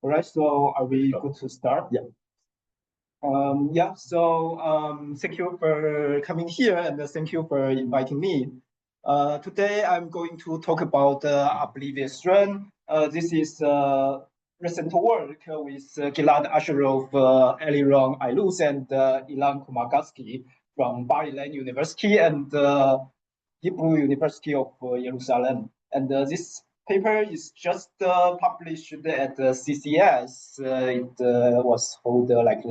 All right, so are we good to start? Yeah. Thank you for coming here and thank you for inviting me. Today I'm going to talk about Oblivious RAM. This is recent work with Gilad Asharov, Eliran Eiluz, and Ilan Komargodski from Bar-Ilan University and Hebrew University of Jerusalem. And this paper is just published at CCS. It was held like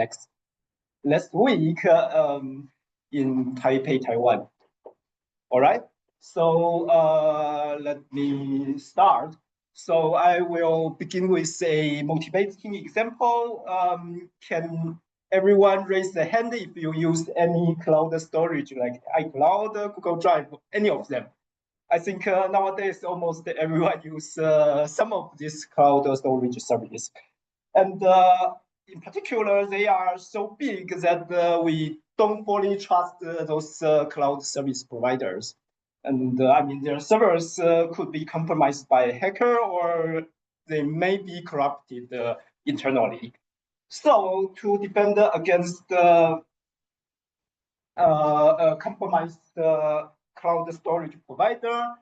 last week in Taipei, Taiwan. All right, so let me start. So I will begin with a motivating example. Can everyone raise the hand if you use any cloud storage like iCloud, Google Drive, any of them? I think nowadays almost everyone use some of these cloud storage services. And in particular, they are so big that we don't fully trust those cloud service providers. And I mean, their servers could be compromised by a hacker or they may be corrupted internally. So to defend against compromised cloud storage provider,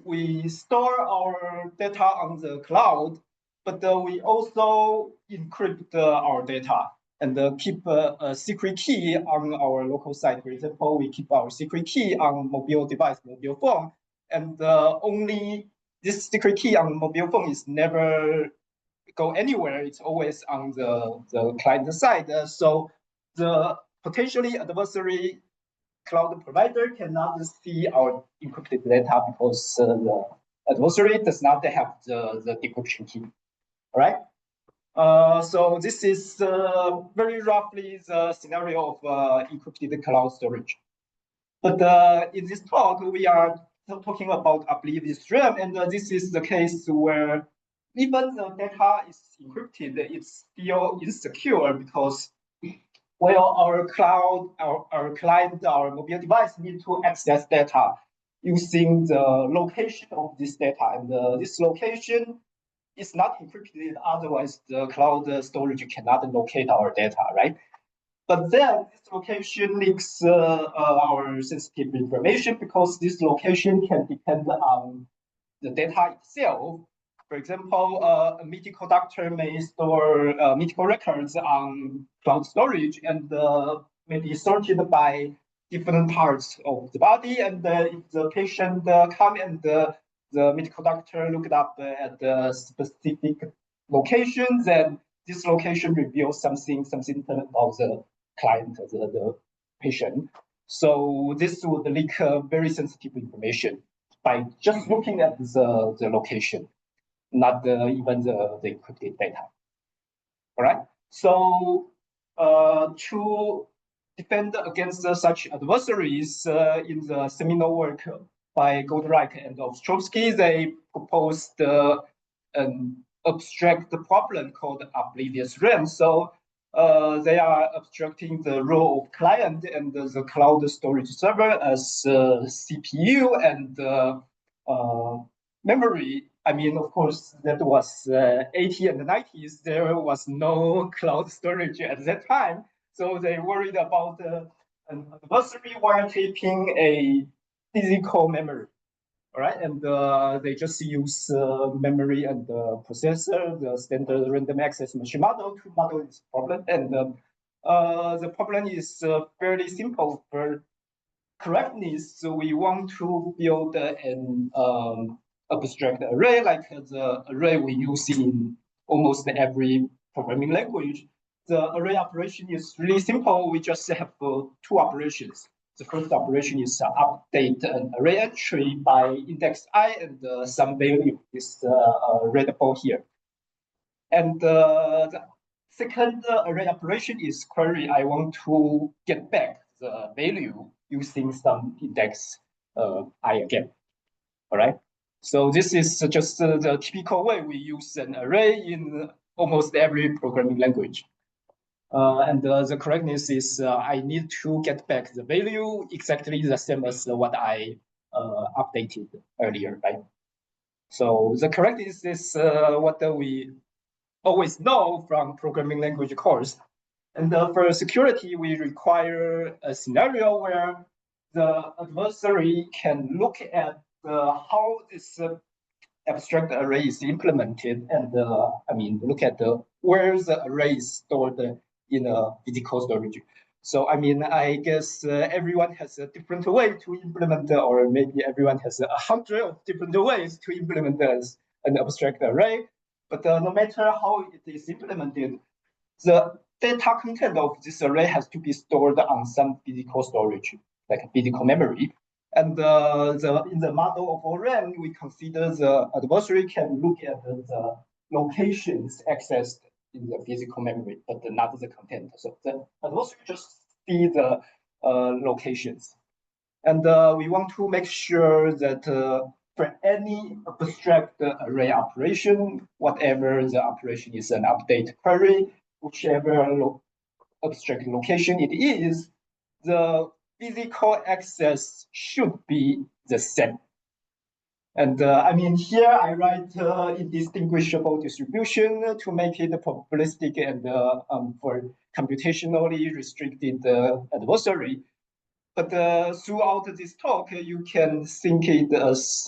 we store our data on the cloud, but we also encrypt our data and keep a secret key on our local site. For example, we keep our secret key on mobile device, mobile phone, and only this secret key on mobile phone is never go anywhere. It's always on the client side. So the potentially adversary cloud provider cannot see our encrypted data because the adversary does not have the decryption key. All right. So this is very roughly the scenario of encrypted cloud storage. But in this talk, we are talking about Oblivious RAM, and this is the case where even the data is encrypted, it's still insecure because well, our cloud, our client, our mobile device need to access data using the location of this data, and this location is not encrypted. Otherwise, the cloud storage cannot locate our data, right? But then this location leaks our sensitive information because this location can depend on the data itself. For example, a medical doctor may store medical records on cloud storage and may be sorted by different parts of the body. And if the patient come and the medical doctor looked up at the specific location, then this location reveals something about the client, the patient. So this would leak very sensitive information by just looking at the location, not even the encrypted data. All right. So to defend against such adversaries, in the seminal work by Goldreich and Ostrovsky, they proposed an abstract problem called Oblivious RAM. So they are abstracting the role of client and the cloud storage server as CPU and memory. I mean, of course, that was 80s and 90s. There was no cloud storage at that time. So they worried about an adversary wiretapping a physical memory. All right, and they just use memory and the processor, the standard random access machine model to model this problem. And the problem is fairly simple. For correctness, so we want to build an abstract array like the array we use in almost every programming language. The array operation is really simple. We just have two operations. The first operation is update an array entry by index I and some value is readable here. And the second array operation is query. I want to get back the value using some index I again. All right. So this is just the typical way we use an array in almost every programming language. And the correctness is I need to get back the value exactly the same as what I updated earlier, right? So the correctness is what we always know from programming language course. And for security, we require a scenario where the adversary can look at how this abstract array is implemented, and look at where the array is stored in a physical storage. So I guess everyone has a different way to implement, or maybe everyone has 100 of different ways to implement an abstract array. But no matter how it is implemented, the data content of this array has to be stored on some physical storage, like physical memory. And in the model of ORAM, we consider the adversary can look at the locations accessed in the physical memory, but not the content. So the adversary just see the locations. And we want to make sure that for any abstract array operation, whatever the operation is an update query, whichever abstract location it is, the physical access should be the same. And here I write indistinguishable distribution to make it probabilistic and for computationally restricted adversary. But throughout this talk, you can think it as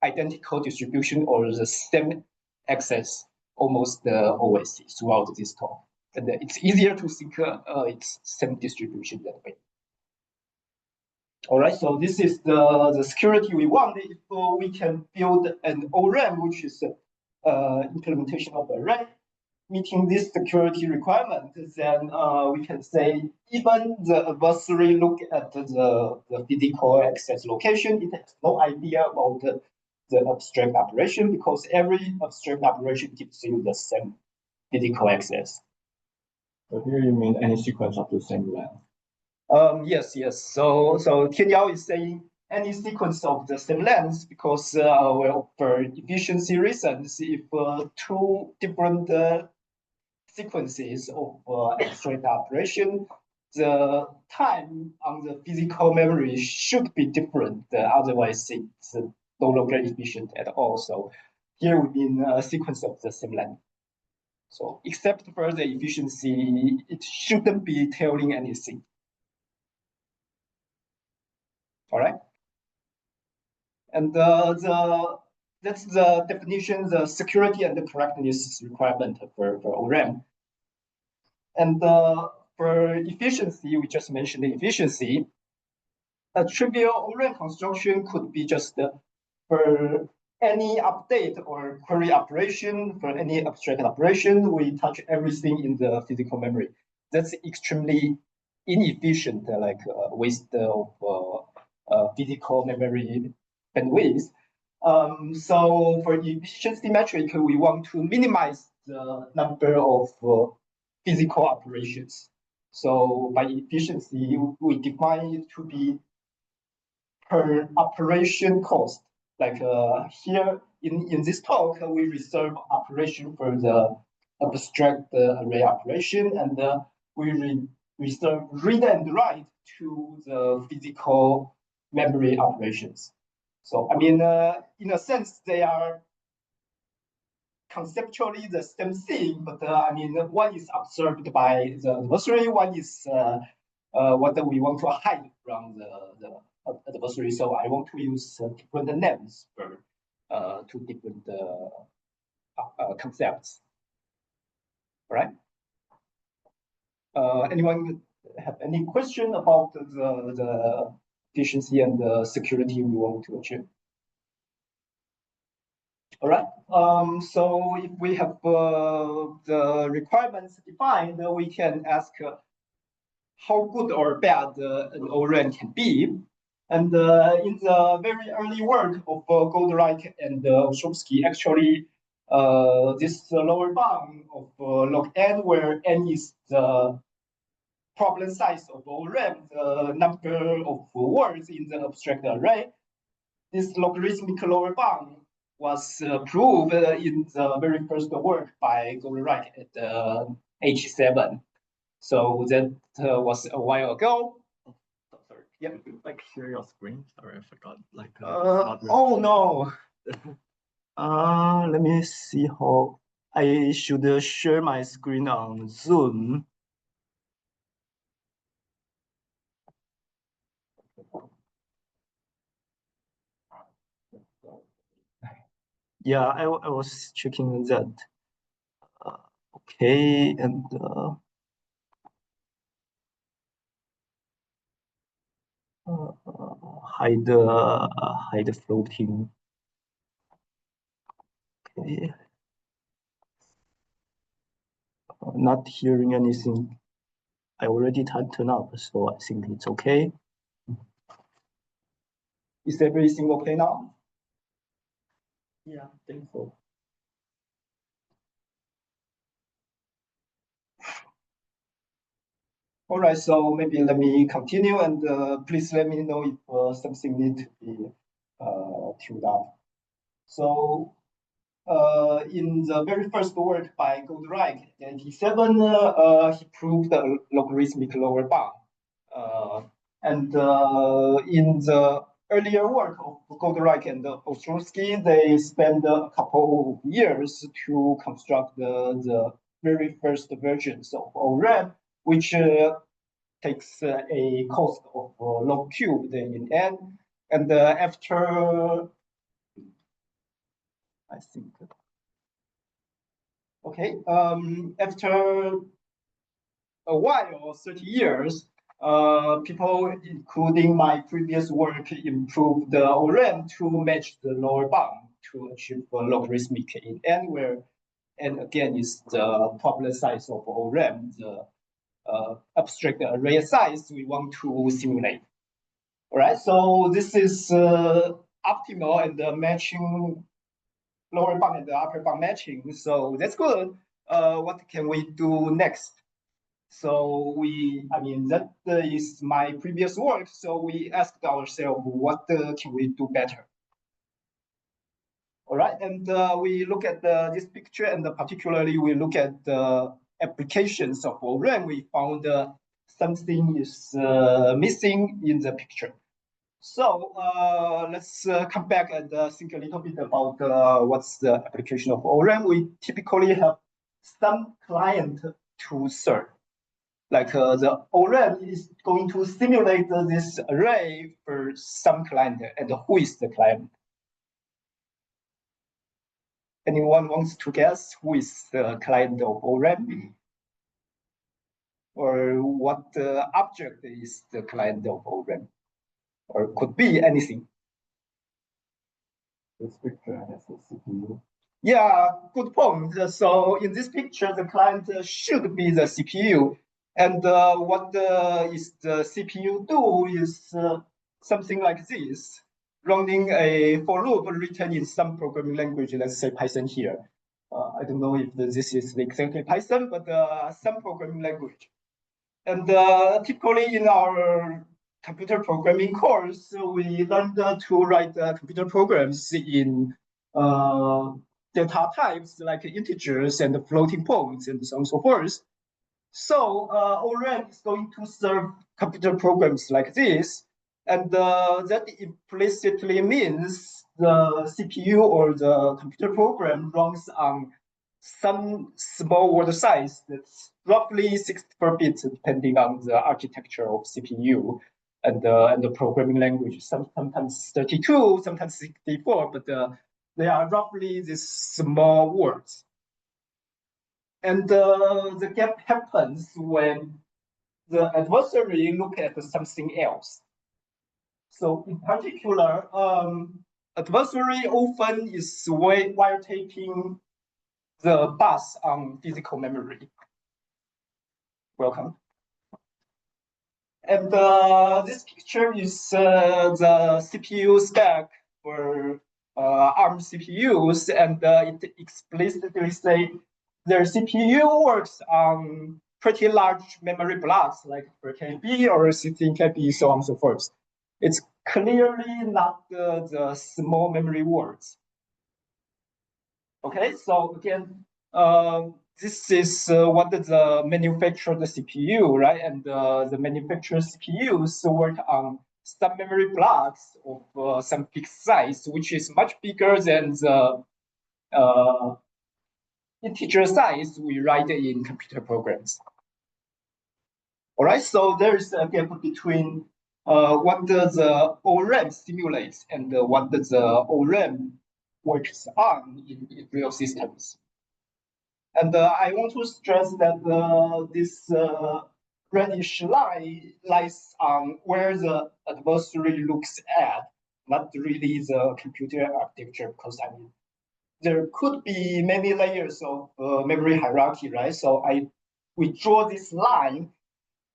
identical distribution or the same access almost always throughout this talk. And it's easier to think it's same distribution that way. All right, so this is the security we want. If we can build an ORAM, which is implementation of array, meeting this security requirement, then we can say even the adversary look at the physical access location, it has no idea about the abstract operation because every abstract operation gives you the same physical access. So here you mean any sequence of the same length? Yes. So Tianyao is saying any sequence of the same length because well, for efficiency reasons, if two different sequences of abstract operation, the time on the physical memory should be different. Otherwise, it's no longer efficient at all. So here we mean a sequence of the same length. So except for the efficiency, it shouldn't be telling anything. All right. And that's the definition, the security and the correctness requirement for ORAM. And for efficiency, we just mentioned the efficiency. A trivial ORAM construction could be just for any update or query operation, for any abstract operation, we touch everything in the physical memory. That's extremely inefficient, like waste of physical memory bandwidth. So for efficiency metric, we want to minimize the number of physical operations. So by efficiency, we define it to be per operation cost. Like here in this talk, we reserve operation for the abstract array operation, and we reserve read and write to the physical memory operations. So in a sense, they are conceptually the same thing, but one is observed by the adversary, one is what we want to hide from the adversary. So I want to use different names for two different concepts. All right. Anyone have any question about the efficiency and the security we want to achieve? All right. So if we have the requirements defined, we can ask how good or bad an ORAM can be. And in the very early work of Goldreich and Ostrowski, actually, this lower bound of log n, where n is the problem size of ORAM, the number of words in the abstract array, this logarithmic lower bound was proved in the very first work by Goldreich at H7. So that was a while ago. Sorry. Yeah. Like share your screen. Sorry, I forgot. Like. Oh no. Let me see how. I should share my screen on Zoom. Yeah, I was checking that. Okay, and hide floating. Okay. Not hearing anything. I already turned up, so I think it's okay. Is everything okay now? Yeah, I think so. All right, so maybe let me continue, and please let me know if something needs to be tuned up. So in the very first work by Goldreich, 1987, he proved the logarithmic lower bound. And in the earlier work of Goldreich and Ostrowski, they spent a couple of years to construct the very first versions of ORAM, which takes a cost of log cubed in n. And after, I think, okay, after a while, 30 years, people, including my previous work, improved the ORAM to match the lower bound to achieve logarithmic in n, where n again is the problem size of ORAM, the abstract array size we want to simulate. All right, so this is optimal and matching lower bound and the upper bound matching. So that's good. What can we do next? So that is my previous work. So we asked ourselves, what can we do better? All right, and we look at this picture, and particularly we look at the applications of ORAM. We found something is missing in the picture. So let's come back and think a little bit about what's the application of ORAM. We typically have some client to serve. Like the ORAM is going to simulate this array for some client, and who is the client? Anyone wants to guess who is the client of ORAM? Or what object is the client of ORAM? Or could be anything. This picture has a CPU. Yeah, good point. So in this picture, the client should be the CPU. And what is the CPU do is something like this, running a for loop written in some programming language, let's say Python here. I don't know if this is exactly Python, but some programming language. And typically in our computer programming course, we learned to write computer programs in data types like integers and floating points and so on and so forth. So ORAM is going to serve computer programs like this, and that implicitly means the CPU or the computer program runs on some small word size that's roughly 64 bits, depending on the architecture of CPU and the programming language. Sometimes 32, sometimes 64, but they are roughly these small words. And the gap happens when the adversary look at something else. So in particular, adversary often is wiretapping the bus on physical memory. Welcome. And this picture is the CPU spec for ARM CPUs, and it explicitly say their CPU works on pretty large memory blocks like 4 KB or 16 KB, so on and so forth. It's clearly not the small memory words. Okay, so again, this is what the manufactured CPU, right? And the manufactured CPUs work on some memory blocks of some big size, which is much bigger than the integer size we write in computer programs. All right, so there is a gap between what the ORAM simulates and what the ORAM works on in real systems. And I want to stress that this reddish line lies on where the adversary looks at, not really the computer architecture, because I mean, there could be many layers of memory hierarchy, right? So we draw this line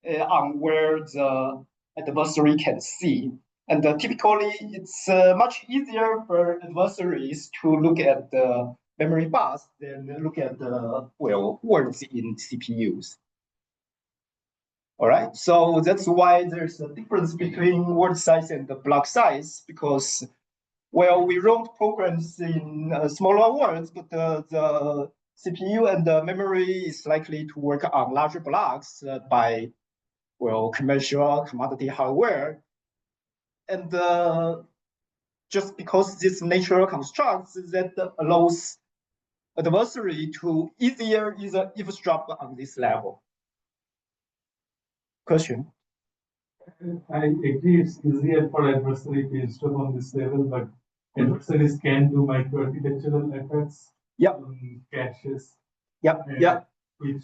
on where the adversary can see. And typically, it's much easier for adversaries to look at the memory bus than look at the words in CPUs. All right, so that's why there's a difference between word size and the block size, because well, we wrote programs in smaller words, but the CPU and the memory is likely to work on larger blocks by, well, commercial commodity hardware. And just because this natural constructs that allows adversary to easier eavesdrop on this level. Question? I agree it's easier for adversary to eavesdrop on this level, but adversaries can do microarchitectural attacks on caches. Which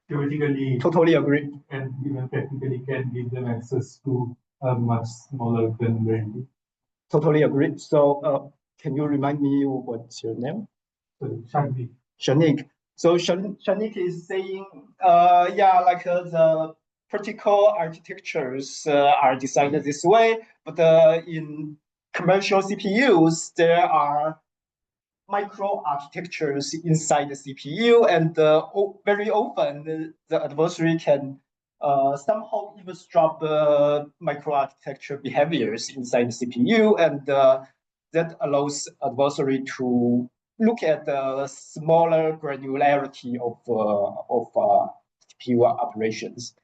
theoretically totally agree. And even technically can give them access to a much smaller vulnerability. Totally agree. So can you remind me what's your name? Shanik. Shanik. So Shanik is saying, like the practical architectures are designed this way, but in commercial CPUs, there are micro architectures inside the CPU, and very often the adversary can somehow eavesdrop microarchitecture behaviors inside the CPU, and that allows adversary to look at the smaller granularity of CPU operations.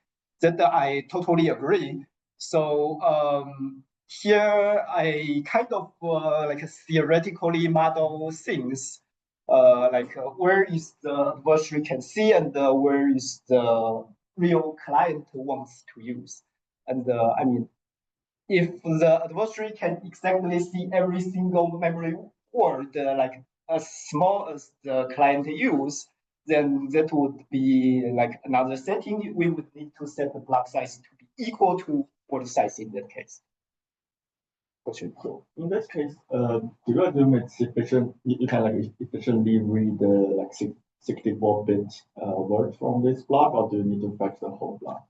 That I totally agree. So here I kind of like theoretically model things, where is the adversary can see and where is the real client wants to use. And I mean, if the adversary can exactly see every single memory word, like as small as the client use, then that would be like another setting. We would need to set the block size to be equal to word size in that case. So in this case, do you assume it's efficient? You can like efficiently read the like 64-bit word from this block, or do you need to fetch the whole block?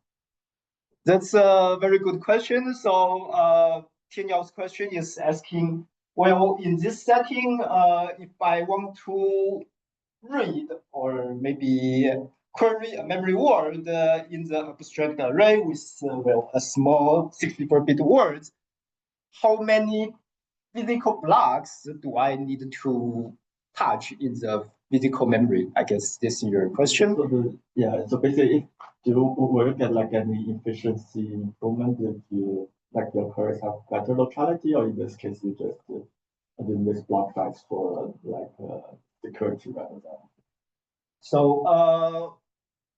That's a very good question. So Tianyao question is asking, well, in this setting, if I want to read or maybe query a memory word in the abstract array with well, a small 64-bit word, how many physical blocks do I need to touch in the physical memory? I guess this is your question. So basically, will you get like any efficiency improvement if you like your queries have better locality, or in this case you just do this block size for like security rather than? So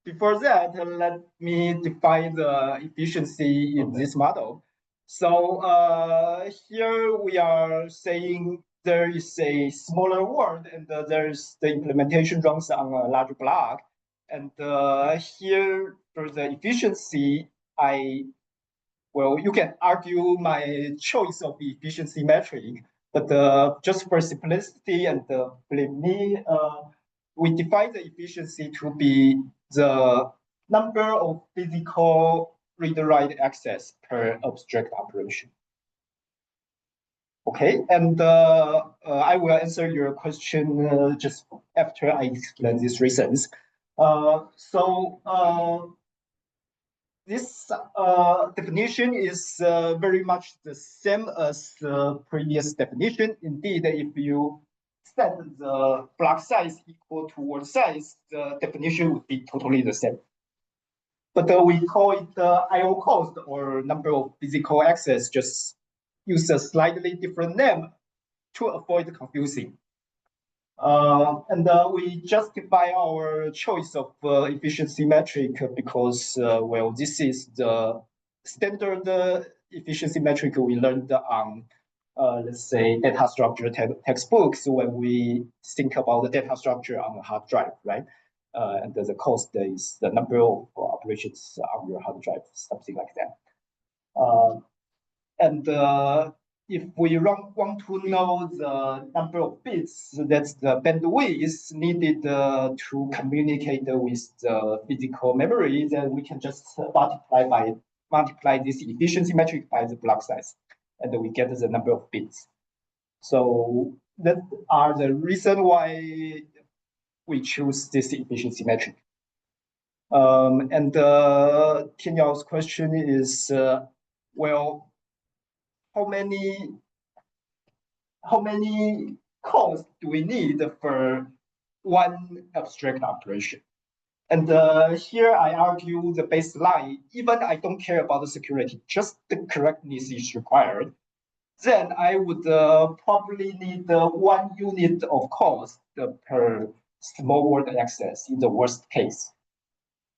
before that, let me define the efficiency in this model. So here we are saying there is a smaller word, and there's the implementation runs on a larger block. And here for the efficiency, you can argue my choice of efficiency metric, but just for simplicity and believe me, we define the efficiency to be the number of physical read-write access per abstract operation. Okay, and I will answer your question just after I explain these reasons. This definition is very much the same as the previous definition. Indeed, if you set the block size equal to word size, the definition would be totally the same. But we call it I/O cost or number of physical access, just use a slightly different name to avoid confusing. And we justify our choice of efficiency metric because, well, this is the standard efficiency metric we learned on, let's say, data structure textbooks when we think about the data structure on a hard drive, right? And the cost is the number of operations on your hard drive, something like that. And if we want to know the number of bits, that's the bandwidth needed to communicate with the physical memory, then we can just multiply this efficiency metric by the block size, and we get the number of bits. So that are the reason why we choose this efficiency metric. And Tian Yao's question is, well, how many calls do we need for one abstract operation? And here I argue the baseline, even I don't care about the security, just the correctness is required. Then I would probably need 1 unit of cost per small world access in the worst case.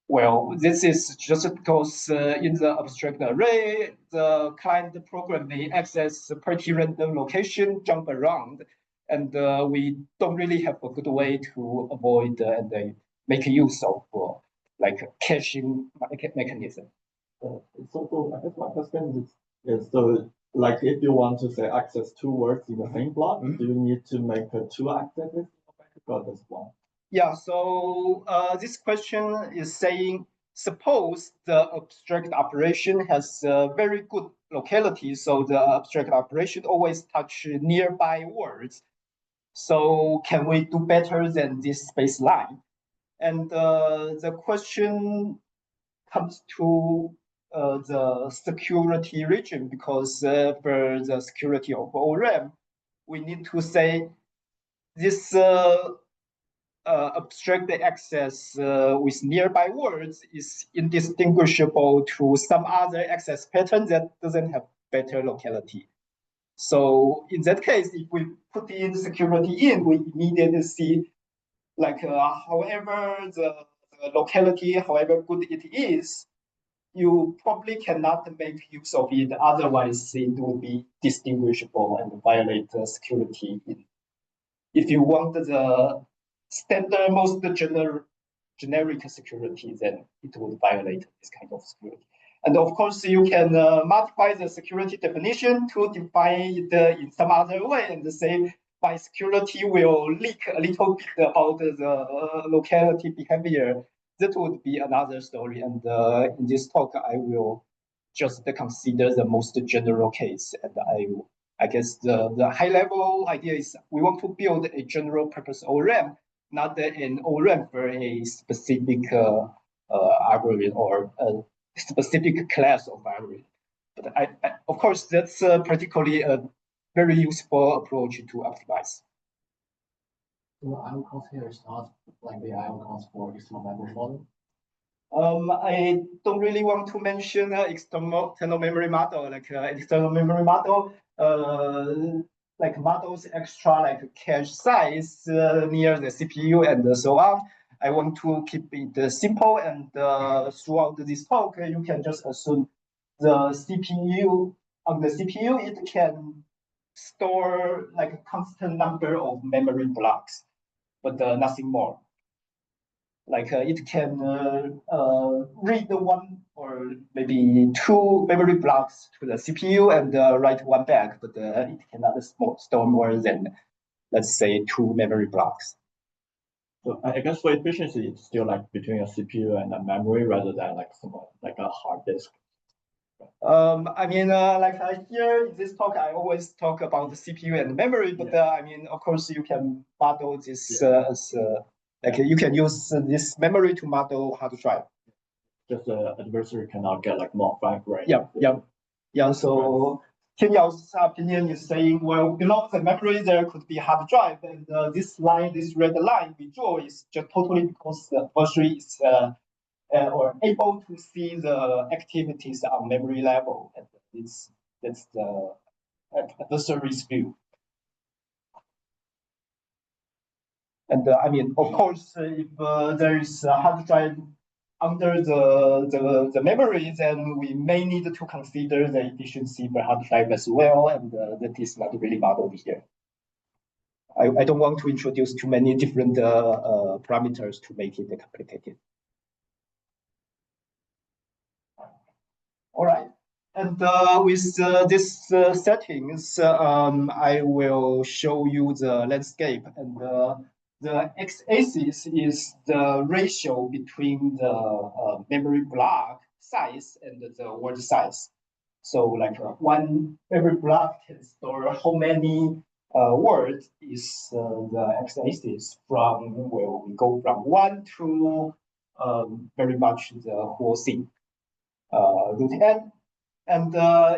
Well, this is just because in the abstract array, the client program may access pretty random location, jump around, and we don't really have a good way to avoid and make use of like caching mechanism. So I guess my question is so like if you want to say access 2 words in the same block, do you need to make 2 accesses or just 1? Yeah, so this question is saying, suppose the abstract operation has very good locality, so the abstract operation always touch nearby words. So can we do better than this baseline? And the question comes to the security region, because for the security of ORAM, we need to say this abstract access with nearby words is indistinguishable to some other access pattern that doesn't have better locality. So in that case, if we put in security in, we immediately see like however the locality, however good it is, you probably cannot make use of it. Otherwise, it will be distinguishable and violate the security. If you want the standard, most generic security, then it would violate this kind of security. And of course, you can modify the security definition to define it in some other way and say my security will leak a little bit about the locality behavior. That would be another story. And in this talk, I will just consider the most general case. And I guess the high level idea is we want to build a general purpose ORAM, not an ORAM for a specific algorithm or a specific class of algorithm. But of course, that's particularly a very useful approach to optimize. The IO cost here is not like the IO cost for external memory model. I don't really want to mention external memory model, like external memory model, like models extra like cache size near the CPU and so on. I want to keep it simple, and throughout this talk, you can just assume the CPU on the CPU, it can store like a constant number of memory blocks, but nothing more. Like it can read 1 or maybe 2 memory blocks to the CPU and write 1 back, but it cannot store more than, let's say, 2 memory blocks. So I guess for efficiency, it's still like between a CPU and a memory rather than like like a hard disk. I mean, like here in this talk, I always talk about the CPU and memory, but I mean, of course, you can model this as like you can use this memory to model how to drive. Just the adversary cannot get like more fine grained. Yeah. So Tian Yao's opinion is saying, well, below the memory there could be hard drive, and this red line we draw is just totally because the adversary is or able to see the activities on memory level, and that's the adversary's view. And I mean, of course, if there is a hard drive under the memory, then we may need to consider the efficiency per hard drive as well, and that is not really modeled here. I don't want to introduce too many different parameters to make it complicated. All right, and with this settings, I will show you the landscape, and the x-axis is the ratio between the memory block size and the word size. So like one memory block can store how many words is the x-axis from, well, we go from 1 to very much the whole thing, root n. And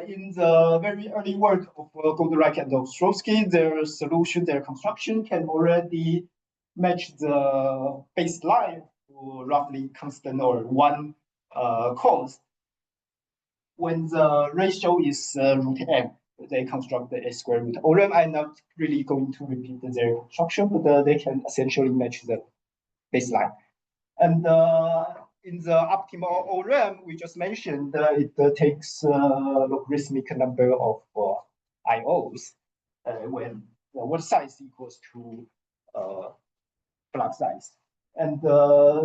in the very early work of Goldreich and Ostrovsky, their solution, their construction can already match the baseline to roughly constant or one cost. When the ratio is root n, they construct the a square root ORAM. I'm not really going to repeat their construction, but they can essentially match the baseline. And in the optimal ORAM, we just mentioned it takes logarithmic number of IOs when the word size equals to block size. And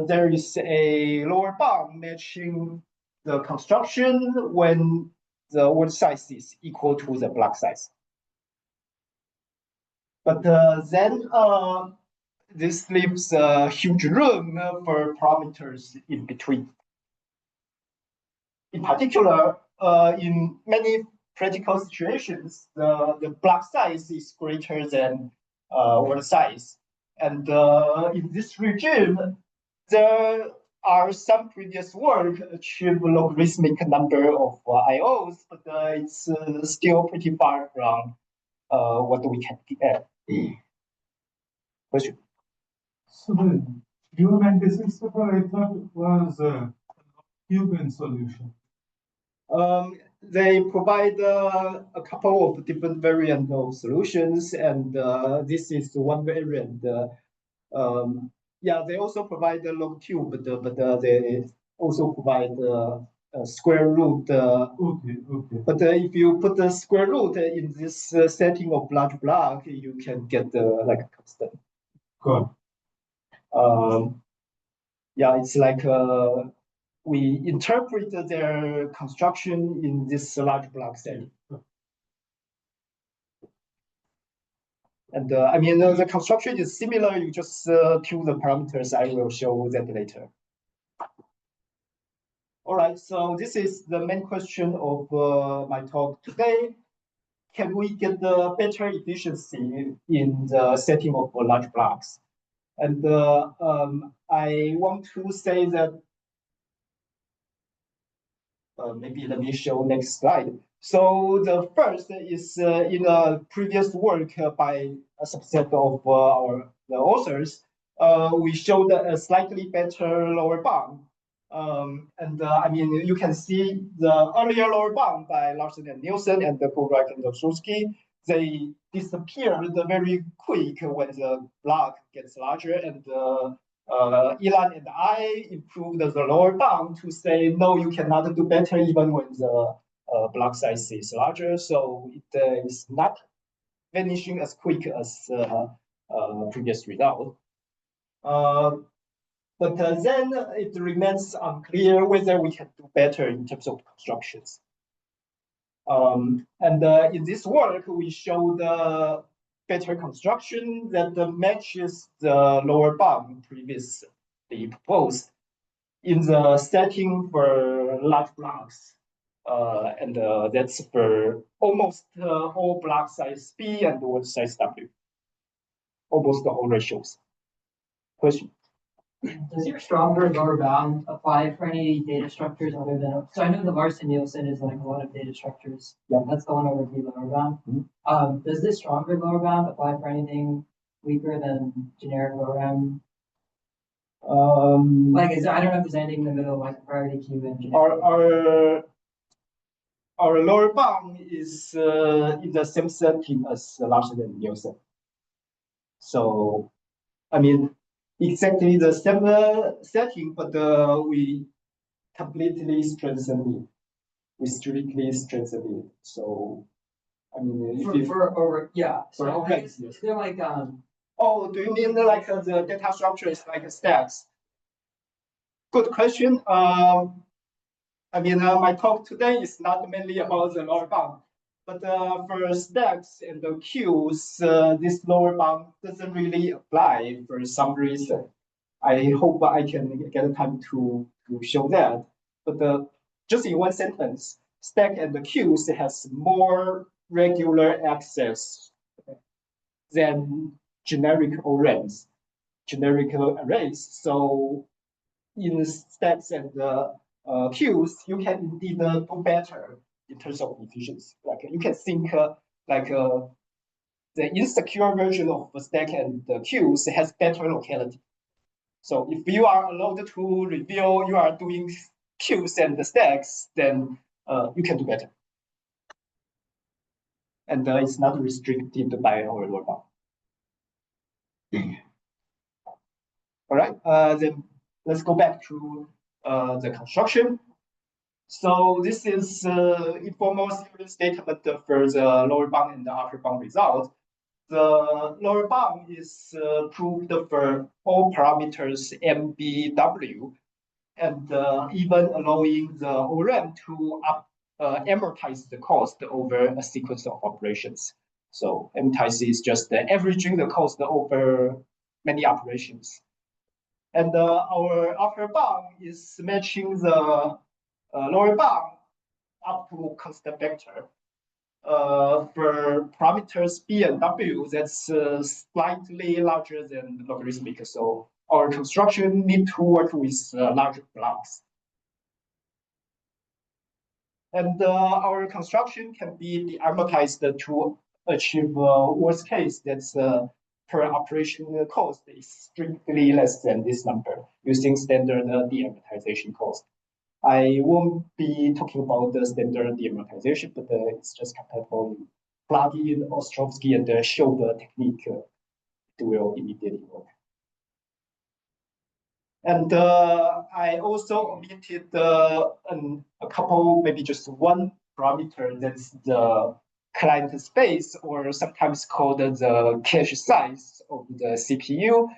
there is a lower bound matching the construction when the word size is equal to the block size. But then this leaves a huge room for parameters in between. In particular, in many practical situations, the block size is greater than word size. And in this regime, there are some previous work achieve logarithmic number of IOs, but it's still pretty far from what we can get. Question? So the geomantics paper, I thought was a Cuban solution. They provide a couple of different variant of solutions, and this is one variant. Yeah, they also provide the log cube, but they also provide a square root. Okay. But if you put the square root in this setting of large block, you can get like a constant. Good. Yeah, it's like we interpret their construction in this large block setting. And I mean, the construction is similar. You just tune the parameters. I will show that later. All right, so this is the main question of my talk today. Can we get the better efficiency in the setting of large blocks? And I want to say that, maybe let me show next slide. So the first is in a previous work by a subset of the authors, we showed a slightly better lower bound. And I mean, you can see the earlier lower bound by Larsen and Nielsen and the Goldreich and Ostrovsky, they disappeared very quick when the block gets larger, and Ilan and I improved the lower bound to say, no, you cannot do better even when the block size is larger. So it is not vanishing as quick as previous result. But then it remains unclear whether we can do better in terms of constructions. And in this work, we show the better construction that matches the lower bound previously proposed in the setting for large blocks. And that's for almost all block size B and word size W, almost all ratios. Question? Does your stronger lower bound apply for any data structures other than, so I know the Larsen-Nielsen is like a lot of data structures. Yeah. That's the one over the lower bound. Mm-hmm. Does this stronger lower bound apply for anything weaker than generic ORAM? Like, I don't know if there's anything in the middle, like priority queue and generic. Our lower bound is in the same setting as Larsen and Nielsen. So I mean, exactly the same setting, but we completely strengthened it. We strictly strengthened it. So, I mean, yeah. So for I ORAMs, guess yes. they're like Oh, do you mean like the data structure is like stacks? Good question. I mean, my talk today is not mainly about the lower bound, but for stacks and the queues, this lower bound doesn't really apply for some reason. I hope I can get time to show that. But just in one sentence, stack and the queues has more regular access than generic ORAMs, generic arrays. So in stacks and queues, you can indeed do better in terms of efficiency. Like you can think the insecure version of the stack and the queues has better locality. So if you are allowed to reveal you are doing queues and the stacks, then you can do better. And it's not restricted by our lower bound. All right, then let's go back to the construction. So this is informal series statement for the lower bound and the upper bound result. The lower bound is proved for all parameters M, B, W, and even allowing the ORAM to amortize the cost over a sequence of operations. So amortize is just averaging the cost over many operations. And our upper bound is matching the lower bound up to constant vector. For parameters B and W, that's slightly larger than logarithmic. So our construction need to work with larger blocks. And our construction can be de-amortized to achieve worst case. That's per operation cost is strictly less than this number using standard de-amortization cost. I won't be talking about the standard de-amortization, but it's just compatible with plug-in Ostrovsky and the Schober technique. It will immediately work. And I also omitted a couple, maybe just one parameter, that's the client space, or sometimes called the cache size of the CPU.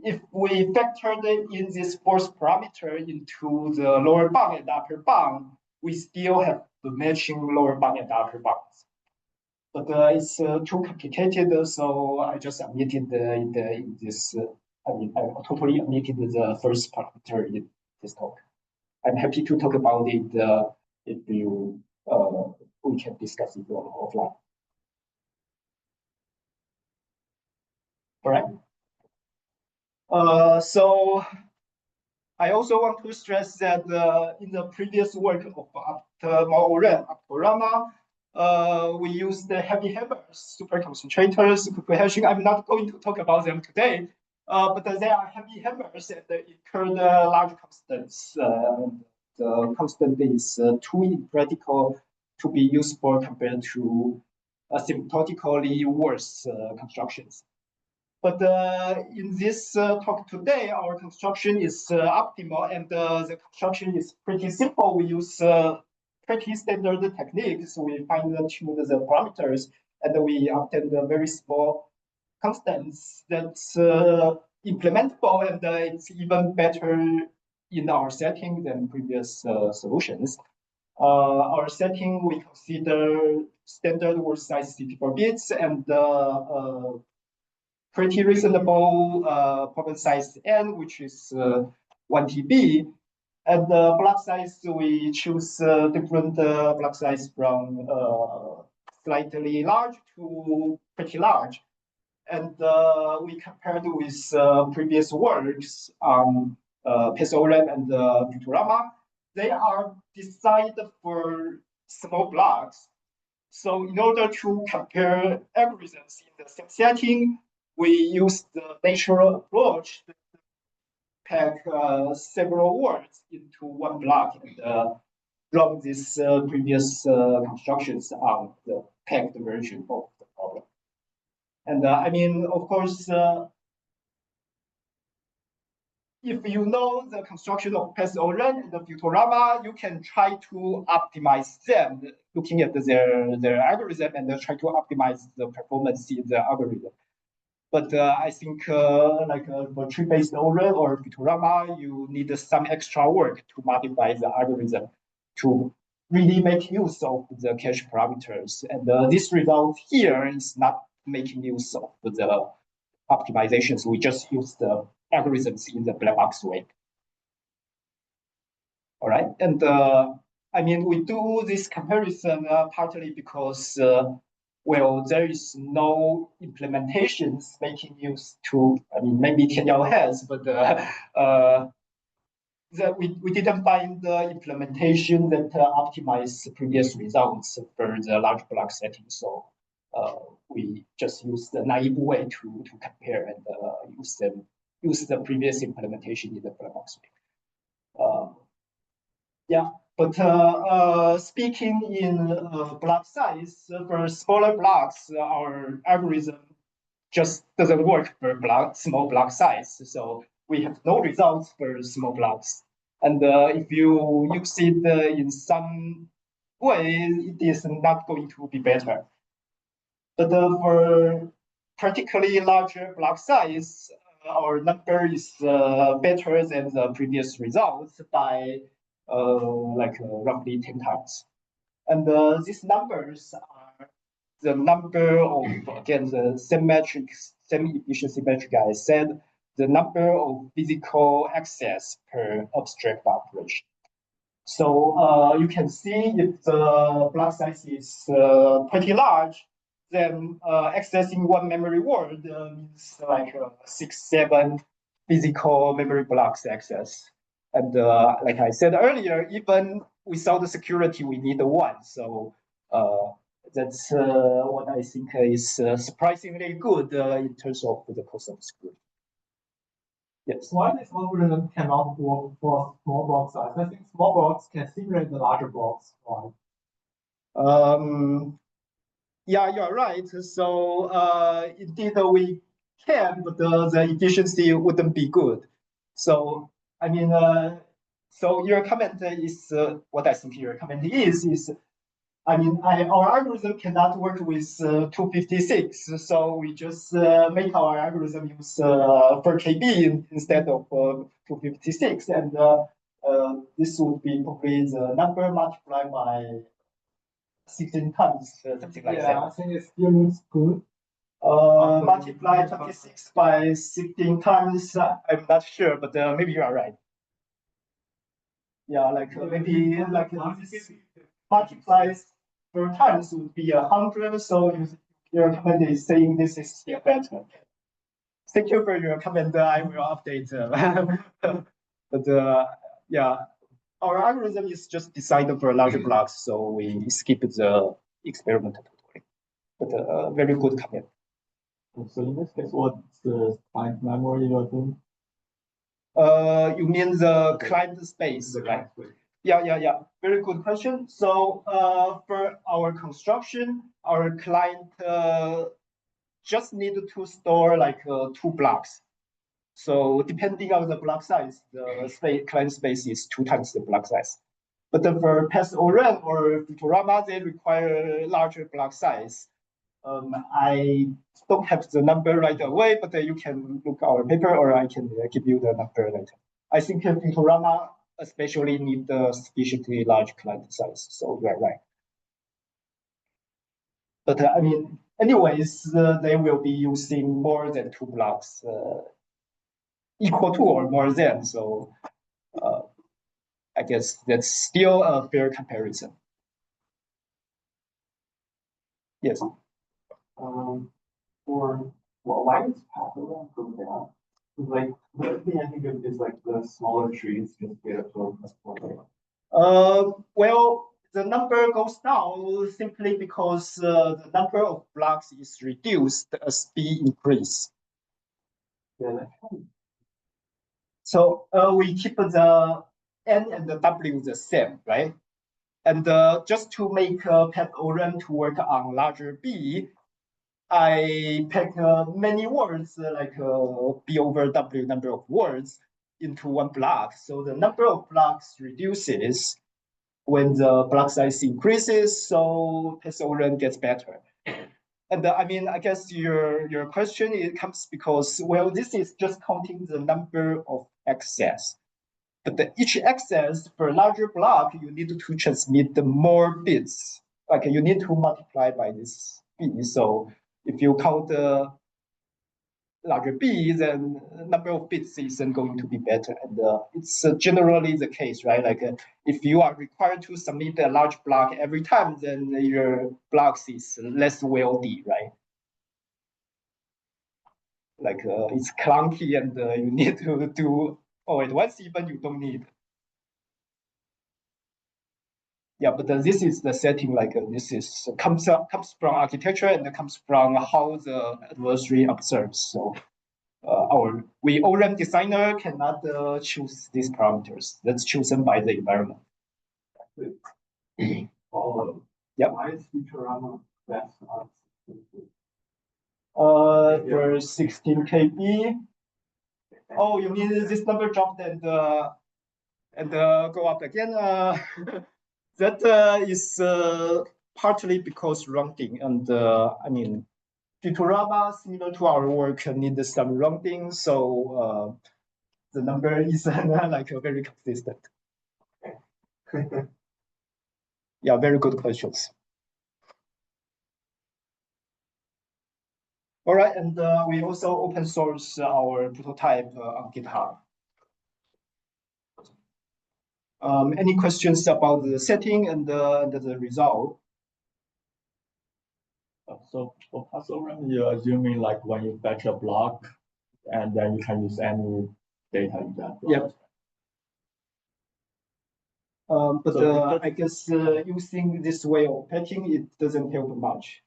If we factored in this fourth parameter into the lower bound and upper bound, we still have the matching lower bound and upper bounds. But it's too complicated, so I just omitted in this. I totally omitted the first parameter in this talk. I'm happy to talk about it if you we can discuss it offline. All right. So I also want to stress that in the previous work of ORAM, we used the heavy hammers, super concentrators, quick hashing. I'm not going to talk about them today, but they are heavy hammers and they incur large constants. The constant is too impractical to be useful compared to asymptotically worse constructions. But in this talk today, our construction is optimal, and the construction is pretty simple. We use pretty standard techniques. We fine-tune the parameters, and we obtain the very small constants that's implementable, and it's even better in our setting than previous solutions. Our setting, we consider standard word size 64 bits and pretty reasonable problem size n, which is 1 TB. And the block size, we choose different block size from slightly large to pretty large. And we compared with previous works on PSORAM and Futurama. They are designed for small blocks. So in order to compare algorithms in the same setting, we use the natural approach to pack several words into one block and run these previous constructions on the packed version of the problem. And I mean, of course, if you know the construction of path ORAM and the Futurama, you can try to optimize them, looking at their algorithm and try to optimize the performance in the algorithm. But I think like for tree-based ORAM or Futurama, you need some extra work to modify the algorithm to really make use of the cache parameters. And this result here is not making use of the optimizations. We just use the algorithms in the black box way. All right, and I mean, we do this comparison partly because, well, there is no implementations making use to, I mean, maybe Tianyao has, but we didn't find the implementation that optimized previous results for the large block setting. So we just use the naive way to compare and use the previous implementation in the black box way. Yeah, but speaking in block size, for smaller blocks, our algorithm just doesn't work for small block size. So we have no results for small blocks. And if you use it in some way, it is not going to be better. But for particularly larger block size, our number is better than the previous results by roughly 10 times. And these numbers are the number of, again, the semi-efficiency metric I said, the number of physical access per abstract operation. So you can see if the block size is pretty large, then accessing one memory word means like 6-7 physical memory blocks access. And like I said earlier, even without the security, we need one. So that's what I think is surprisingly good in terms of the cost of security. Yes. Why this algorithm cannot work for small block size? I think small blocks can simulate the larger blocks, right? Yeah, you're right. So indeed we can, but the efficiency wouldn't be good. So I mean, so your comment is what I think your comment is. I mean, our algorithm cannot work with 256, so we just make our algorithm use 4KB instead of 256, and this would be probably the number multiplied by 16 times, something like that. Yeah, I think it still looks good. Multiply 26 by 16 times, I'm not sure, but maybe you are right. Yeah, like maybe like multiplies per times would be 100. So your comment is saying this is still better. Thank you for your comment. I will update. But yeah, our algorithm is just designed for larger blocks, so we skip the experiment totally. But very good comment. So in this case, what's the client memory you're doing? You mean the client space, right? Yeah. Very good question. So for our construction, our client just need to store like 2 blocks. So depending on the block size, the client space is 2 times the block size. But for path ORAM or Futurama, they require larger block size. I don't have the number right away, but you can look our paper, or I can give you the number later. I think Futurama especially need the sufficiently large client size, so you are right. But I mean, anyways, they will be using more than 2 blocks, equal to or more than. So I guess that's still a fair comparison. Yes. Why is path ORAM go down? Like the thing I think of is like the smaller trees just get absorbed much more. Well, the number goes down simply because the number of blocks is reduced as speed increase. Yeah. So we keep the N and the W the same, right? And just to make path ORAM to work on larger B, I pack many words like B over W number of words into one block. So the number of blocks reduces when the block size increases, so test ORAM gets better. And I mean, I guess your question, it comes because, well, this is just counting the number of access. But each access for a larger block, you need to transmit more bits. Like you need to multiply by this b. So if you count the larger b, then number of bits isn't going to be better. And it's generally the case, right? Like if you are required to submit a large block every time, then your blocks is less wealthy, right? Like it's clunky and you need to do all at once, even you don't need. Yeah, but this is the setting. Like this is comes from architecture and comes from how the adversary observes. So we ORAM designer cannot choose these parameters. That's chosen by the environment. Yeah. Why is Futurama best on for 16 KB? Oh, you mean this number dropped and go up again? That is partly because rounding, and I mean, Futurama, similar to our work, needs some rounding, so the number is like very consistent. Yeah, very good questions. All right, and we also open source our prototype on GitHub. Any questions about the setting and the result? So for ORAM, you're assuming like when you fetch a block, and then you can use any data in that block. Yep. But so I guess using this way of patching, it doesn't help much.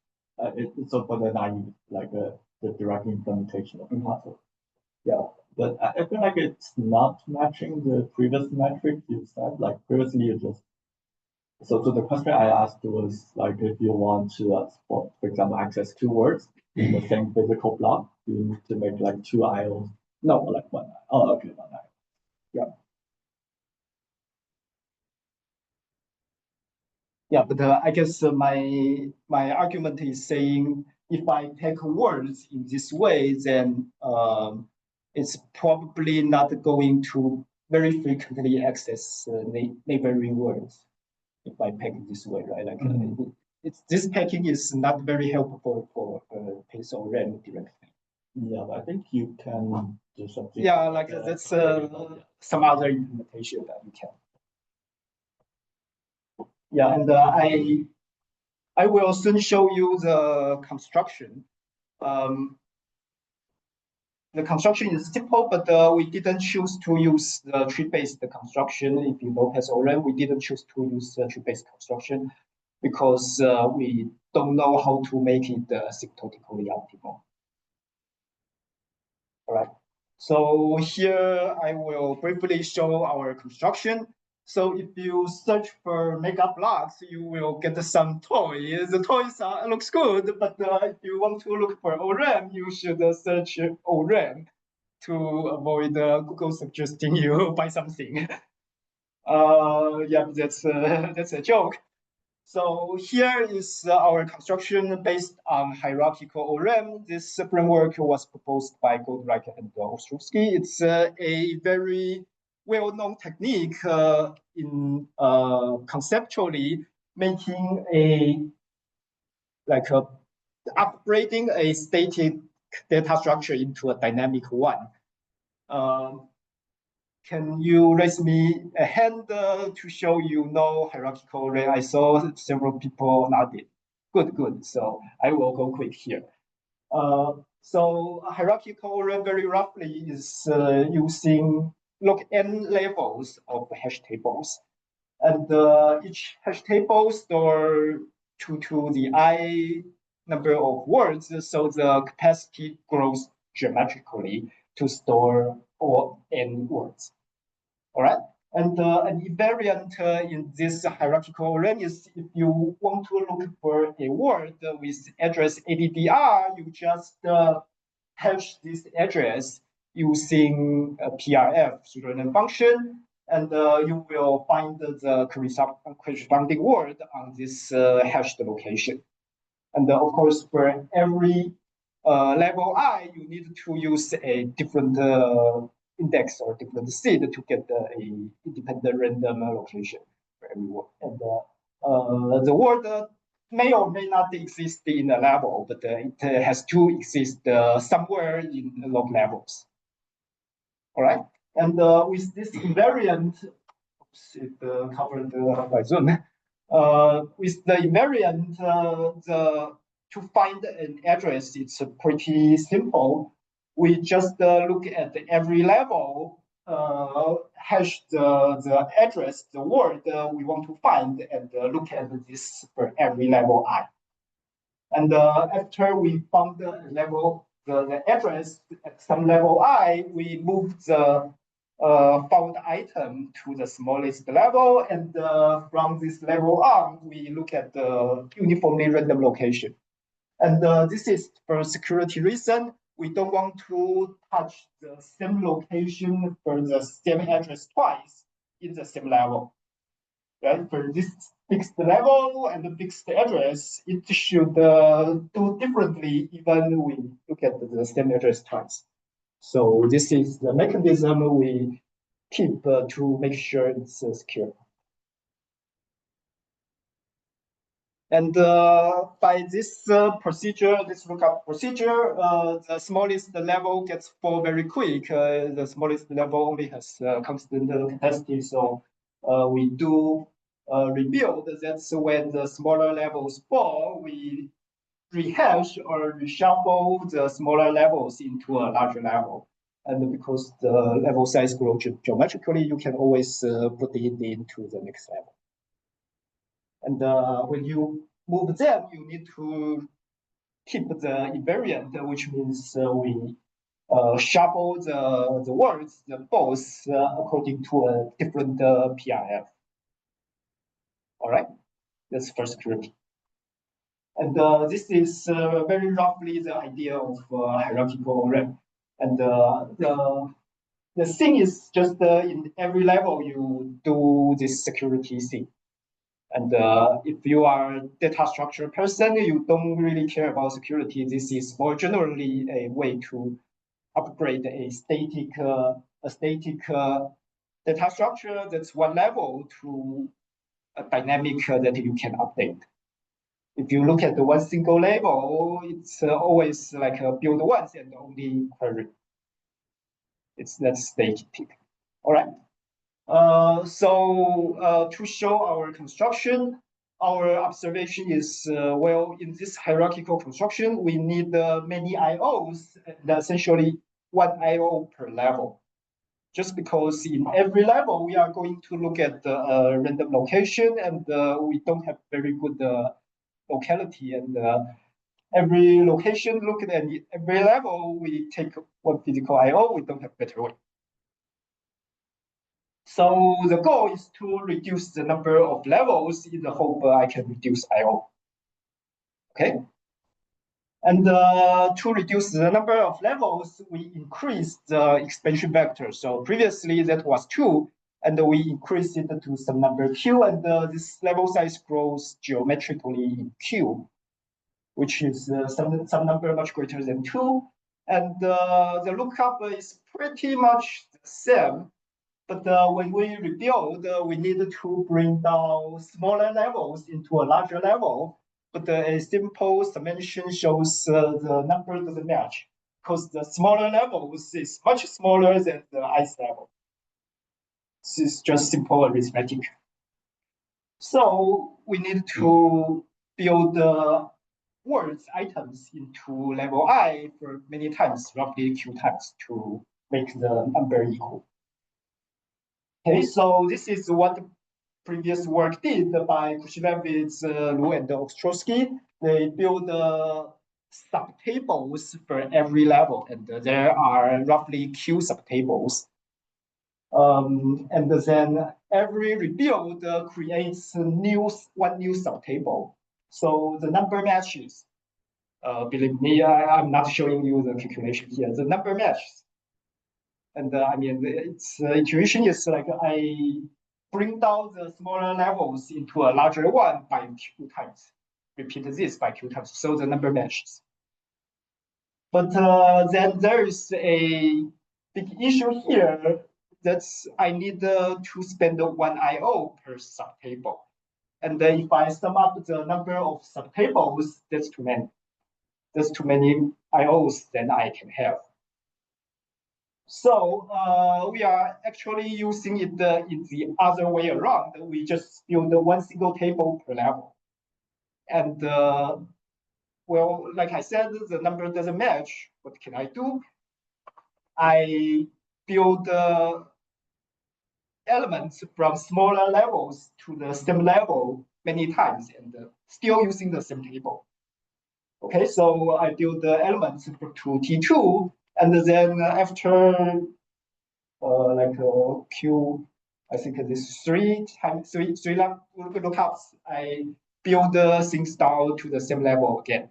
So for the naive, like the direct implementation of the puzzle. Yeah. But I feel like it's not matching the previous metric you said. Like previously, you just so the question I asked was like if you want to, for example, access 2 words in the same physical block, you need to make like 2 IOs. No, like 1 IO. Oh, okay, 1 IO. Yeah. Yeah, but I guess my argument is saying if I pack words in this way, then it's probably not going to very frequently access neighboring words if I pack it this way, right? Like this packing is not very helpful for pace or RAM directly. Yeah, but I think you can do something. Yeah, like that's some other implementation that you can. Yeah, and I will soon show you the construction. The construction is simple, but we didn't choose to use the tree-based construction. If you know pass ORAM, we didn't choose to use the tree-based construction because we don't know how to make it asymptotically optimal. All right. So here I will briefly show our construction. So if you search for MegaBlocks, you will get some toys. The toys looks good, but if you want to look for ORAM, you should search ORAM to avoid Google suggesting you buy something. Yeah, that's a joke. So here is our construction based on hierarchical ORAM. This framework was proposed by Goldreich and Ostrovsky. It's a very well-known technique in conceptually making upgrading a static data structure into a dynamic one. Can you raise me a hand to show you know hierarchical ORAM? I saw several people nodded. Good. So I will go quick here. So hierarchical ORAM very roughly is using log n levels of hash tables. And each hash table store to the I number of words, so the capacity grows geometrically to store all n words. All right, And an invariant in this hierarchical ORAM is if you want to look for a word with address ADDR, you just hash this address using a PRF pseudonym function, and you will find the corresponding word on this hashed location. And of course, for every level I, you need to use a different index or different seed to get a independent random location for every word. And the word may or may not exist in a level, but it has to exist somewhere in log levels. All right. And with this invariant, oops, it covered by Zoom. With the invariant, to find an address, it's pretty simple. We just look at every level, hash the address, the word we want to find, and look at this for every level I. And after we found the level, the address at some level I, we move the found item to the smallest level, and from this level on, we look at the uniformly random location. And this is for security reason. We don't want to touch the same location for the same address twice in the same level. Right? For this fixed level and the fixed address, it should do differently even we look at the same address twice. So this is the mechanism we keep to make sure it's secure. And by this procedure, this lookup procedure, the smallest level gets full very quick. The smallest level only has constant capacity, so we do rebuild. That's when the smaller levels fall, we rehash or reshuffle the smaller levels into a larger level. And because the level size grows geometrically, you can always put it into the next level. And when you move them, you need to keep the invariant, which means we shuffle the words, the both, according to a different PRF. All right, that's for security. And this is very roughly the idea of hierarchical ORAM. And the thing is just in every level you do this security thing. And if you are a data structure person, you don't really care about security. This is more generally a way to upgrade a static data structure that's one level to a dynamic that you can update. If you look at the one single label, it's always like a build once and only query. That's static. All right. So to show our construction, our observation is, well, in this hierarchical construction, we need many IOs, and essentially one IO per level. Just because in every level, we are going to look at the random location, and we don't have very good locality. And every location looked at every level, we take one physical IO, we don't have better way. So the goal is to reduce the number of levels in the hope I can reduce IO. Okay. And to reduce the number of levels, we increase the expansion vector. So previously that was 2, and we increase it to some number Q, and this level size grows geometrically in Q, which is some number much greater than 2. And the lookup is pretty much the same. But when we rebuild, we need to bring down smaller levels into a larger level. But a simple summation shows the number doesn't match because the smaller levels is much smaller than the ice level. This is just simple arithmetic. So we need to build words items into level I for many times, roughly Q times, to make the number equal. Okay, so this is what the previous work did by Kushilevitz, Lu, and Ostrowski. They build subtables for every level, and there are roughly Q subtables. And then every rebuild creates one new subtable. So the number matches. Believe me, I'm not showing you the calculation here. The number matches. And I mean, its intuition is like I bring down the smaller levels into a larger one by q times. Repeat this by q times, so the number matches. But then there is a big issue here. That's I need to spend 1 IO per subtable. And if I sum up the number of subtables, that's too many. There's too many IOs than I can have. So we are actually using it in the other way around. We just build one single table per level. And well, like I said, the number doesn't match. What can I do? I build elements from smaller levels to the same level many times and still using the same table. Okay, so I build the elements to T2, and then after Q, I think this is three lookups, I build things down to the same level again.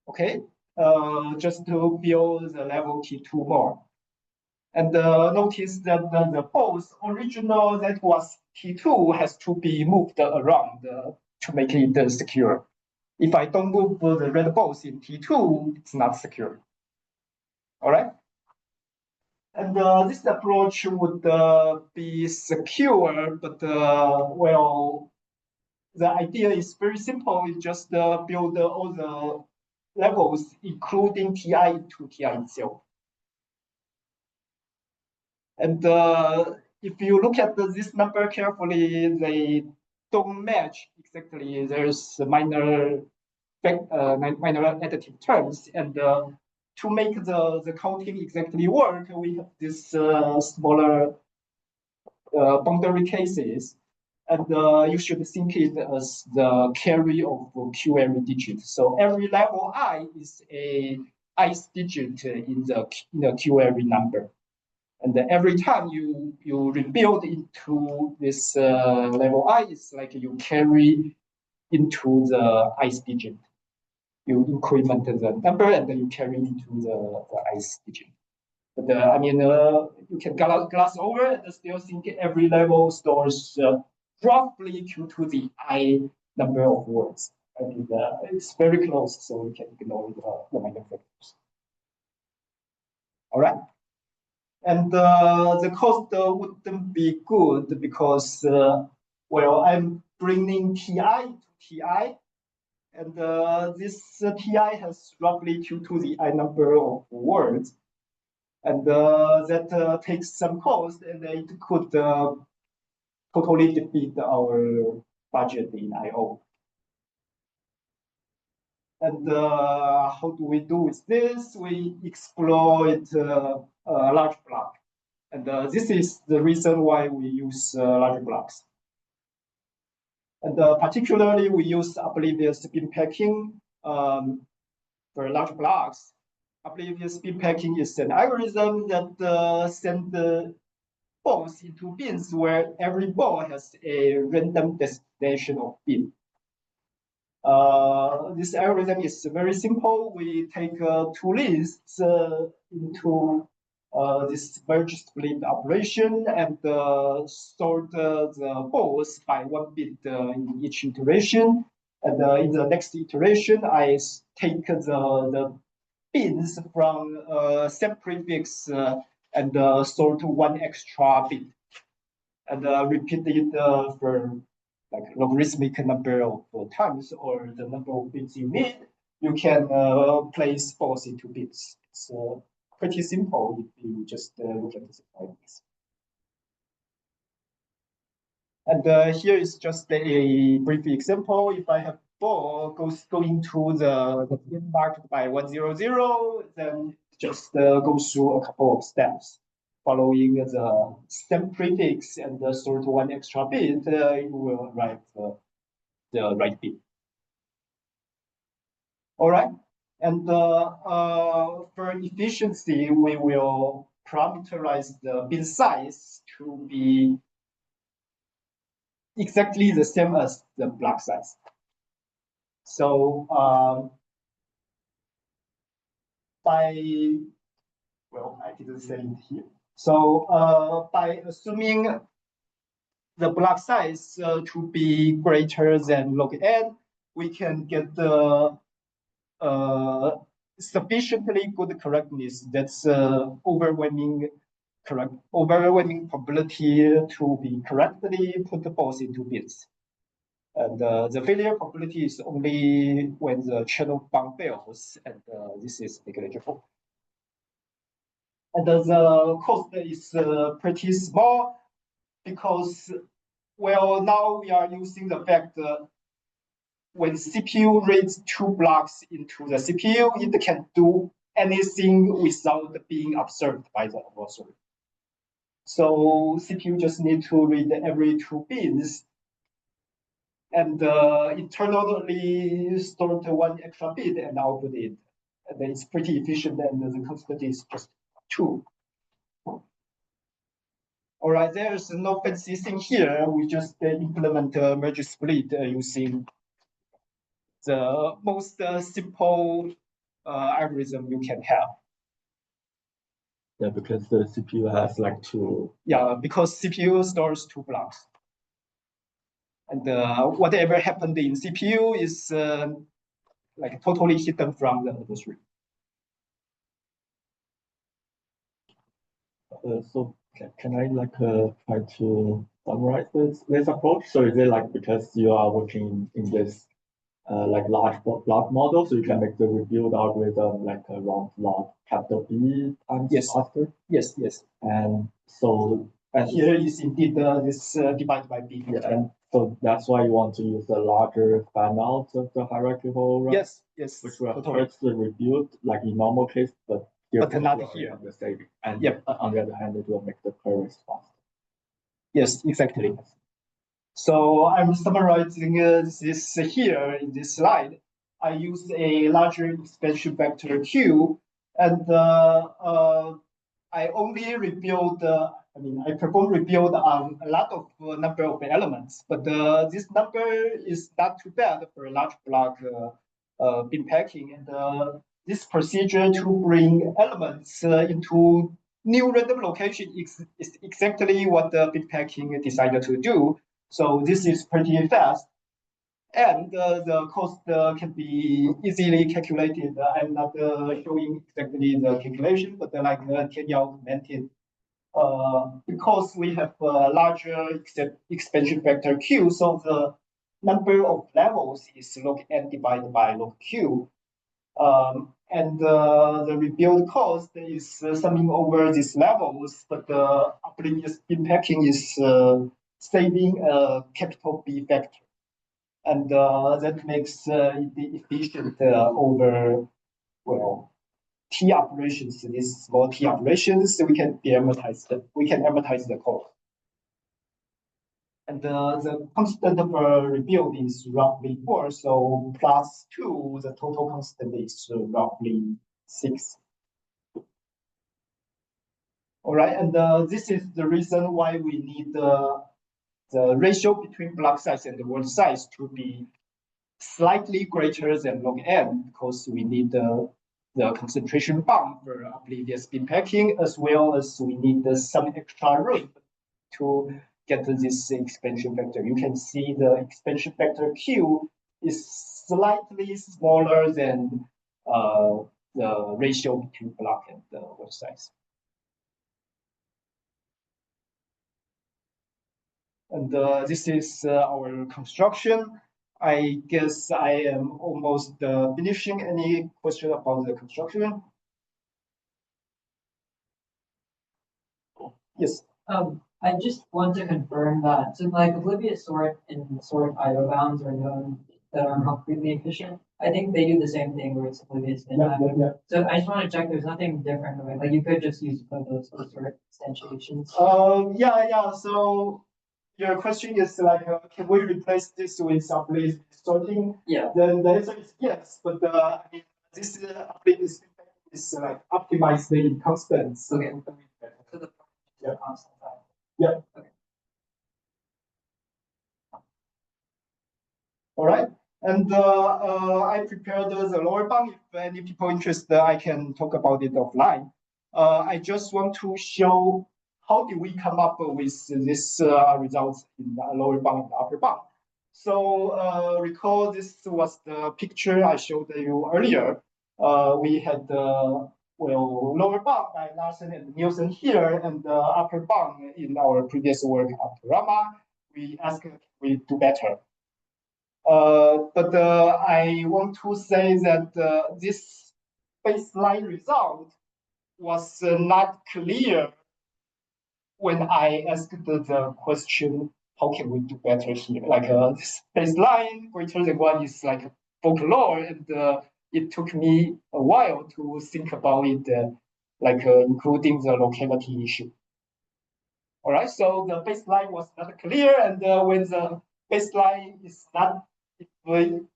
Okay, just to build the level T2 more. And notice that the both original that was T2 has to be moved around to make it secure. If I don't move the red balls in T2, it's not secure. All right. And this approach would be secure, but well, the idea is very simple. You just build all the levels, including TI to TI itself. And if you look at this number carefully, they don't match exactly. There's minor additive terms, and to make the counting exactly work, we have this smaller boundary cases, and you should think it as the carry of Q every digit. So every level I is a ith digit in the Q every number. And every time you rebuild into this level I, it's like you carry into the ith digit. You increment the number and then you carry into the ith digit. But I mean, you can gloss over and still think every level stores roughly Q to the I number of words. I mean, it's very close, so we can ignore the minor factors. All right. And the cost wouldn't be good because, well, I'm bringing TI to TI, and this TI has roughly Q to the I number of words, and that takes some cost, and it could totally defeat our budget in IO. And how do we do with this? We exploit a large block. And this is the reason why we use large blocks. And particularly, we use Oblivious bin packing for large blocks. Oblivious bin packing is an algorithm that sends the balls into bins where every ball has a random destination of bin. This algorithm is very simple. We take two lists into this merge split operation and sort the balls by one bit in each iteration. And in the next iteration, I take the bins from same prefix and sort one extra bit. And repeat it for like logarithmic number of times or the number of bits you need, you can place balls into bits. It's pretty simple if you just look at the findings. And here is just a brief example. If I have ball going to the bin marked by 100, then just go through a couple of steps. Following the stem prefix and sort one extra bit, it will write the right bit. All right, and for efficiency, we will parameterize the bin size to be exactly the same as the block size. So well, I didn't say it here. So by assuming the block size to be greater than log n, we can get the sufficiently good correctness that's overwhelming probability to be correctly put both into bins. And the failure probability is only when the channel bound fails, and this is negligible. And the cost is pretty small because, well, now we are using the fact that when CPU reads 2 blocks into the CPU, it can do anything without being observed by the adversary. So CPU just need to read every 2 bins and internally store 1 extra bit and output it. And then it's pretty efficient, and the constant is just 2. All right, there's no fancy thing here. We just implement a merge split using the most simple algorithm you can have. Yeah, because the CPU has like 2. Yeah, because CPU stores 2 blocks. And whatever happened in CPU is like totally hidden from the adversary. So can I like try to summarize this approach? So is it like because you are working in this like large block model, so you can make the rebuild algorithm like around log capital B times faster? Yes, yes. And so here is indeed this divided by B. Yeah, and so that's why you want to use the larger fan out of the hierarchical RAM? Yes, yes. Which will hurt the rebuild like in normal case, but not here. The saving. And on the other hand, it will make the queries fast. Yes, exactly. So I'm summarizing this here in this slide. I use a larger expansion vector Q, and I only rebuild. I perform rebuild on a lot of number of elements, but this number is not too bad for a large block bin packing. And this procedure to bring elements into new random location is exactly what the bin packing decided to do. So this is pretty fast, and the cost can be easily calculated. I'm not showing exactly the calculation, but like Kenya commented, because we have a larger expansion vector Q, so the number of levels is log n divided by log Q. And the rebuild cost is summing over these levels, but the Oblivious bin packing is saving a capital B vector. And that makes it efficient over, well, T operations. These small T operations, we can amortize the cost. And the constant for rebuild is roughly 4, so plus 2, the total constant is roughly 6. All right, and this is the reason why we need the ratio between block size and the word size to be slightly greater than log n, because we need the concentration bound for Oblivious bin packing, as well as we need some extra room to get to this expansion vector. You can see the expansion vector Q is slightly smaller than the ratio between block and the word size. And this is our construction. I guess I am almost finishing. Any question about the construction? Yes. I just want to confirm that, so like Oblivious sort and sort IO bounds are known that are completely efficient. I think they do the same thing where it's Oblivious bin packing. So I just want to check there's nothing different, right? Like you could just use those sort instantiations. Yeah. So your question is like, can we replace this with Oblivious sorting? Yeah. Then the answer is yes, but this Oblivious is like optimized in constants. Okay. constant size. Yeah. Okay. All right. And I prepared the lower bound. If any people interested, I can talk about it offline. I just want to show how did we come up with this results in the lower bound and upper bound. So recall this was the picture I showed you earlier. We had the lower bound by Larson and Nielsen here, and the upper bound in our previous work at ORAM. We asked we do better. But I want to say that this baseline result was not clear when I asked the question, how can we do better here? Like this baseline greater than 1 is like folklore, and it took me a while to think about it, including the locality issue. All right, so the baseline was not clear, and when the baseline is not, if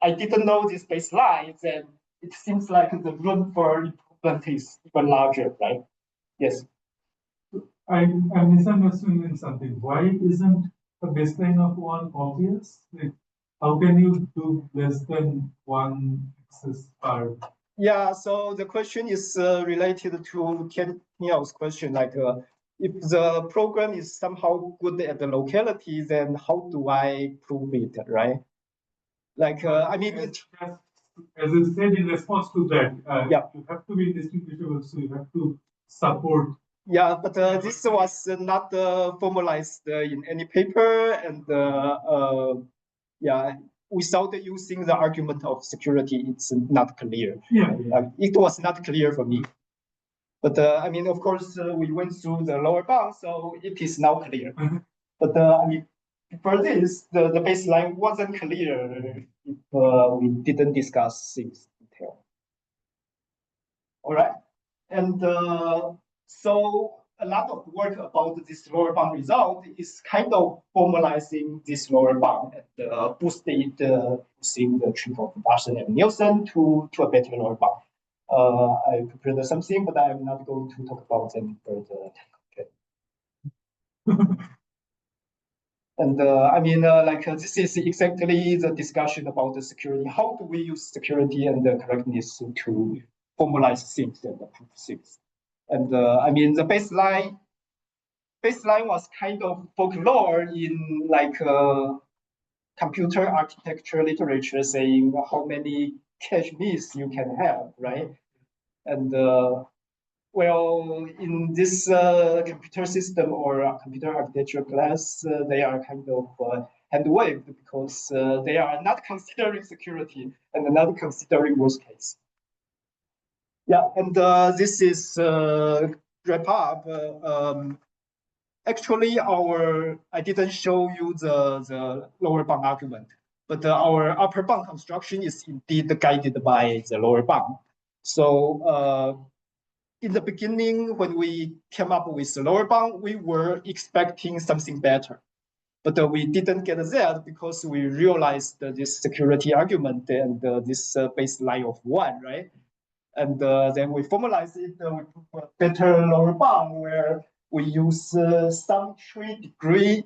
I didn't know this baseline, then it seems like the room for improvement is even larger, right? Yes. I'm misunderstanding something. Why isn't a baseline of 1 obvious? Like, how can you do less than 1 access card? Yeah, so the question is related to Niels' question, like if the program is somehow good at the locality, then how do I prove it, right? Like, I mean, as I said in response to that, yeah, you have to be distinguishable, so you have to support. Yeah, but this was not formalized in any paper, and yeah, without using the argument of security, it's not clear. Yeah, it was not clear for me. But I mean, of course, we went through the lower bound, so it is now clear. But I mean, for this, the baseline wasn't clear if we didn't discuss things in detail. All right, and so a lot of work about this lower bound result is kind of formalizing this lower bound and boosting using the trick of Larson and Nielsen to a better lower bound. I prepared something, but I'm not going to talk about them further. Okay. And I mean, this is exactly the discussion about the security. How do we use security and the correctness to formalize things and prove things? And I mean, the baseline was kind of folklore in computer architecture literature, saying how many cache miss you can have, right? And well, in this computer system or computer architecture class, they are kind of hand waved because they are not considering security and not considering worst case. Yeah, and this is wrap up. Actually, I didn't show you the lower bound argument, but our upper bound construction is indeed guided by the lower bound. So in the beginning, when we came up with the lower bound, we were expecting something better, but we didn't get that because we realized this security argument and this baseline of 1, right? And then we formalize it with a better lower bound where we use some 3 degree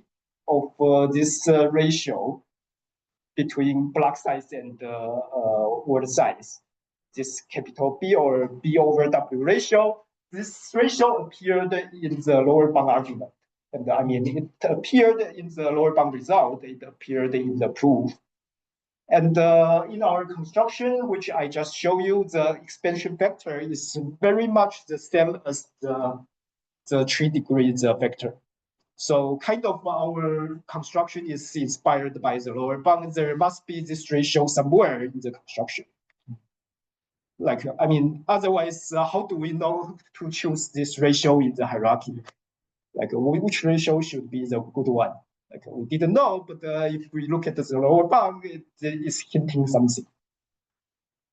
of this ratio between block size and word size. This capital B or B over W ratio. This ratio appeared in the lower bound argument. And I mean, it appeared in the lower bound result. It appeared in the proof. And in our construction, which I just showed you, the expansion vector is very much the same as the 3 degrees vector. So kind of our construction is inspired by the lower bound. There must be this ratio somewhere in the construction. Like, I mean, otherwise, how do we know to choose this ratio in the hierarchy? Like, which ratio should be the good one? Like, we didn't know, but if we look at the lower bound, it is hinting something.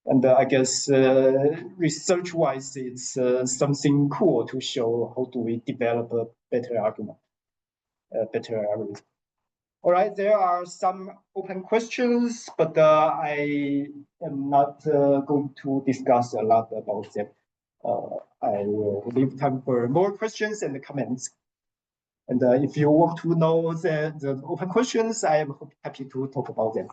And I guess research-wise, it's something cool to show how do we develop a better argument, better algorithm. All right, there are some open questions, but I am not going to discuss a lot about them. I will leave time for more questions and comments. And if you want to know the open questions, I am happy to talk about them.